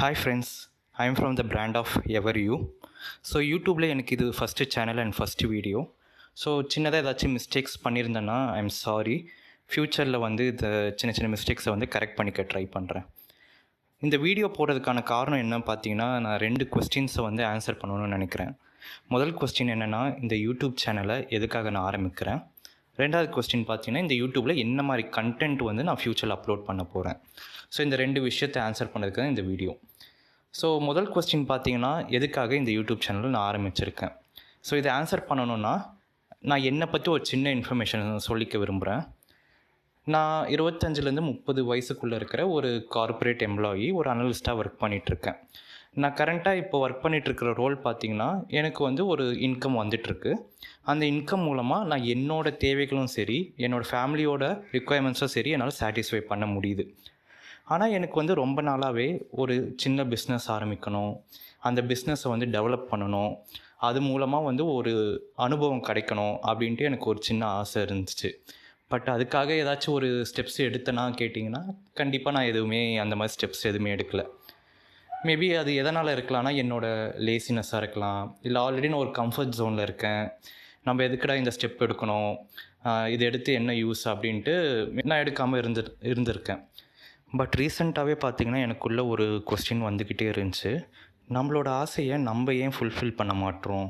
Hi friends, I am from the brand of Everyu. So யூடியூப்பில் எனக்கு இது first channel and first video. So சின்னதாக ஏதாச்சும் mistakes பண்ணியிருந்தேன்னா I'm sorry. ஃப்யூச்சரில் வந்து இந்த சின்ன சின்ன மிஸ்டேக்ஸை வந்து கரெக்ட் பண்ணிக்க ட்ரை பண்ணுறேன். இந்த வீடியோ போடுறதுக்கான காரணம் என்ன பார்த்தீங்கன்னா, நான் 2 கொஸ்டின்ஸை வந்து ஆன்சர் பண்ணணும்னு நினைக்கிறேன். முதல் கொஸ்டின் என்னென்னா, இந்த யூடியூப் சேனலை எதுக்காக நான் ஆரம்பிக்கிறேன். ரெண்டாவது கொஸ்டின் பார்த்தீங்கன்னா, இந்த யூடியூப்பில் என்ன மாதிரி கண்டென்ட் வந்து நான் ஃப்யூச்சரில் அப்லோட் பண்ண போகிறேன். ஸோ இந்த 2 விஷயத்தை ஆன்சர் பண்ணுறதுக்கு தான் இந்த வீடியோ. ஸோ முதல் கொஸ்டின் பார்த்தீங்கன்னா, எதுக்காக இந்த யூடியூப் சேனல் நான் ஆரம்பிச்சிருக்கேன். ஸோ இதை ஆன்சர் பண்ணணுன்னா, நான் என்னை பற்றி ஒரு சின்ன இன்ஃபர்மேஷன் சொல்லிக்க விரும்புகிறேன். நான் 25லேருந்து 30 வயசுக்குள்ளே இருக்கிற ஒரு கார்ப்பரேட் எம்ப்ளாயி, ஒரு அனலிஸ்ட்டாக ஒர்க் பண்ணிகிட்ருக்கேன். நான் கரண்ட்டாக இப்போ ஒர்க் பண்ணிகிட்ருக்கிற ரோல் பார்த்திங்கன்னா, எனக்கு வந்து ஒரு இன்கம் வந்துட்டுருக்கு. அந்த இன்கம் மூலமாக நான் என்னோடய தேவைகளும் சரி, என்னோடய ஃபேமிலியோட ரிக்குவயர்மெண்ட்ஸும் சரி என்னால் சாட்டிஸ்ஃபை பண்ண முடியுது. ஆனால் எனக்கு வந்து ரொம்ப நாளாகவே ஒரு சின்ன பிஸ்னஸ் ஆரம்பிக்கணும், அந்த பிஸ்னஸை வந்து டெவலப் பண்ணணும், அது மூலமாக வந்து ஒரு அனுபவம் கிடைக்கணும் அப்படின்ட்டு எனக்கு ஒரு சின்ன ஆசை இருந்துச்சு. பட் அதுக்காக ஏதாச்சும் ஒரு ஸ்டெப்ஸ் எடுத்தேன்னா கேட்டிங்கன்னா, கண்டிப்பாக நான் எதுவுமே அந்த மாதிரி ஸ்டெப்ஸ் எதுவுமே எடுக்கலை. மேபி அது எதனால் இருக்கலாம்னா, என்னோடய லேசினஸ்ஸாக இருக்கலாம், இல்லை ஆல்ரெடி நான் ஒரு கம்ஃபர்ட் ஜோனில் இருக்கேன், நம்ம எதுக்குடா இந்த ஸ்டெப் எடுக்கணும், இது எடுத்து என்ன யூஸ் அப்படின்ட்டு நான் எடுக்காமல் இருந்திருக்கேன். பட் ரீசெண்டாகவே பார்த்திங்கன்னா, எனக்குள்ளே ஒரு கொஸ்டின் வந்துக்கிட்டே இருந்துச்சு. நம்மளோட ஆசையை நம்ம ஏன் ஃபுல்ஃபில் பண்ண மாட்டோம்,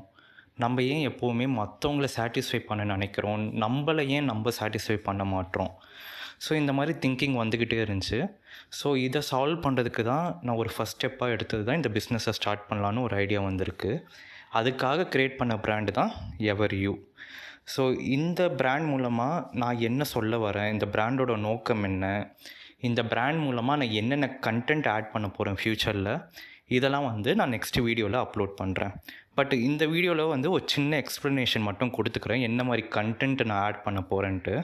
நம்ம ஏன் எப்போவுமே மற்றவங்கள சாட்டிஸ்ஃபை பண்ண நினைக்கிறோம், நம்மளை ஏன் நம்ம சாட்டிஸ்ஃபை பண்ண மாட்டோம். ஸோ இந்த மாதிரி திங்கிங் வந்துக்கிட்டே இருந்துச்சு. ஸோ இதை சால்வ் பண்ணுறதுக்கு தான் நான் ஒரு ஃபஸ்ட் ஸ்டெப்பாக எடுத்தது தான் இந்த பிஸ்னஸை ஸ்டார்ட் பண்ணலான்னு ஒரு ஐடியா வந்திருக்கு. அதுக்காக க்ரியேட் பண்ண பிராண்டு தான் எவர்யூ. ஸோ இந்த பிராண்ட் மூலமாக நான் என்ன சொல்ல வரேன், இந்த பிராண்டோட நோக்கம் என்ன, இந்த பிராண்ட் மூலமாக நான் என்னென்ன கண்டென்ட் ஆட் பண்ண போகிறேன் ஃப்யூச்சரில், இதெல்லாம் வந்து நான் நெக்ஸ்ட் வீடியோவில் அப்லோட் பண்ணுறேன். பட் இந்த வீடியோவில் வந்து ஒரு சின்ன எக்ஸ்ப்ளனேஷன் மட்டும் கொடுத்துக்கிறேன், என்ன மாதிரி கண்டென்ட் நான் ஆட் பண்ண போகிறேன்ட்டு.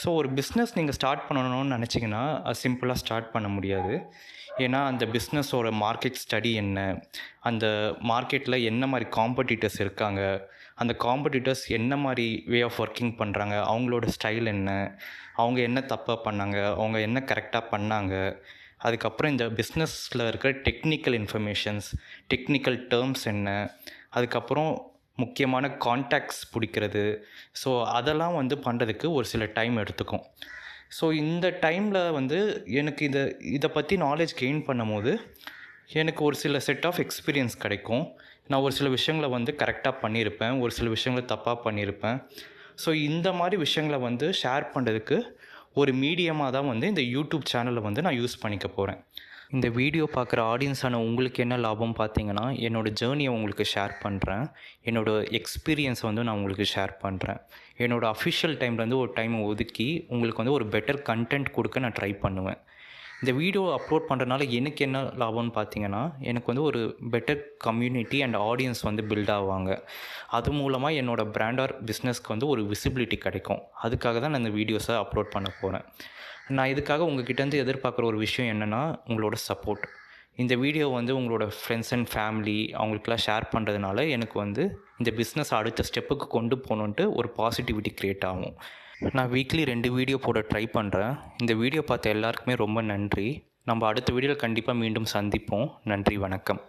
ஸோ ஒரு பிஸ்னஸ் நீங்கள் ஸ்டார்ட் பண்ணணும்னு நினச்சிங்கன்னா, அது சிம்பிளாக ஸ்டார்ட் பண்ண முடியாது. ஏன்னா அந்த பிஸ்னஸோட மார்க்கெட் ஸ்டடி என்ன, அந்த மார்க்கெட்டில் என்ன மாதிரி காம்படிட்டர்ஸ் இருக்காங்க, அந்த காம்படிட்டர்ஸ் என்ன மாதிரி வே ஆஃப் ஒர்க்கிங் பண்ணுறாங்க, அவங்களோட ஸ்டைல் என்ன, அவங்க என்ன தப்பாக பண்ணாங்க, அவங்க என்ன கரெக்டாக பண்ணாங்க, அதுக்கப்புறம் இந்த பிஸ்னஸில் இருக்கிற டெக்னிக்கல் இன்ஃபர்மேஷன்ஸ், டெக்னிக்கல் டேர்ம்ஸ் என்ன, அதுக்கப்புறம் முக்கியமான கான்டாக்ட்ஸ் பிடிக்கிறது. ஸோ அதெல்லாம் வந்து பண்ணுறதுக்கு ஒரு சில டைம் எடுத்துக்கும். ஸோ இந்த டைமில் வந்து எனக்கு இதை பற்றி நாலேஜ் கெயின் பண்ணும்போது எனக்கு ஒரு சில செட் ஆஃப் எக்ஸ்பீரியன்ஸ் கிடைக்கும். நான் ஒரு சில விஷயங்களை வந்து கரெக்டாக பண்ணியிருப்பேன், ஒரு சில விஷயங்களை தப்பாக பண்ணியிருப்பேன். ஸோ இந்த மாதிரி விஷயங்களை வந்து ஷேர் பண்ணுறதுக்கு ஒரு மீடியமாக தான் வந்து இந்த யூடியூப் சேனலை வந்து நான் யூஸ் பண்ணிக்க போகிறேன். இந்த வீடியோ பார்க்குற ஆடியன்ஸான உங்களுக்கு என்ன லாபம் பார்த்தீங்கன்னா, என்னோடய ஜேர்னியை உங்களுக்கு ஷேர் பண்ணுறேன், என்னோடய எக்ஸ்பீரியன்ஸை வந்து நான் உங்களுக்கு ஷேர் பண்ணுறேன். என்னோடய அஃபிஷியல் டைம்லேருந்து ஒரு டைமை ஒதுக்கி உங்களுக்கு வந்து ஒரு பெட்டர் கண்டென்ட் கொடுக்க நான் ட்ரை பண்ணுவேன். இந்த வீடியோ அப்லோட் பண்ணுறதுனால எனக்கு என்ன லாபம்னு பார்த்தீங்கன்னா, எனக்கு வந்து ஒரு பெட்டர் கம்யூனிட்டி அண்ட் ஆடியன்ஸ் வந்து பில்ட் ஆவாங்க. அது மூலமாக என்னோடய பிராண்ட் ஆர் பிஸ்னஸ்க்கு வந்து ஒரு விசிபிலிட்டி கிடைக்கும். அதுக்காக தான் நான் இந்த வீடியோஸை அப்லோட் பண்ண போகிறேன். நான் இதுக்காக உங்ககிட்டேருந்து எதிர்பார்க்குற ஒரு விஷயம் என்னென்னா, உங்களோட சப்போர்ட். இந்த வீடியோ வந்து உங்களோட ஃப்ரெண்ட்ஸ் அண்ட் ஃபேமிலி அவங்களுக்கெல்லாம் ஷேர் பண்ணுறதுனால எனக்கு வந்து இந்த பிஸ்னஸ் அடுத்த ஸ்டெப்புக்கு கொண்டு போகணுன்ட்டு ஒரு பாசிட்டிவிட்டி க்ரியேட் ஆகும். நான் வீக்லி 2 வீடியோ போட ட்ரை பண்ணுறேன். இந்த வீடியோ பார்த்த எல்லாருக்குமே ரொம்ப நன்றி. நம்ம அடுத்த வீடியோவில் கண்டிப்பாக மீண்டும் சந்திப்போம். நன்றி, வணக்கம்.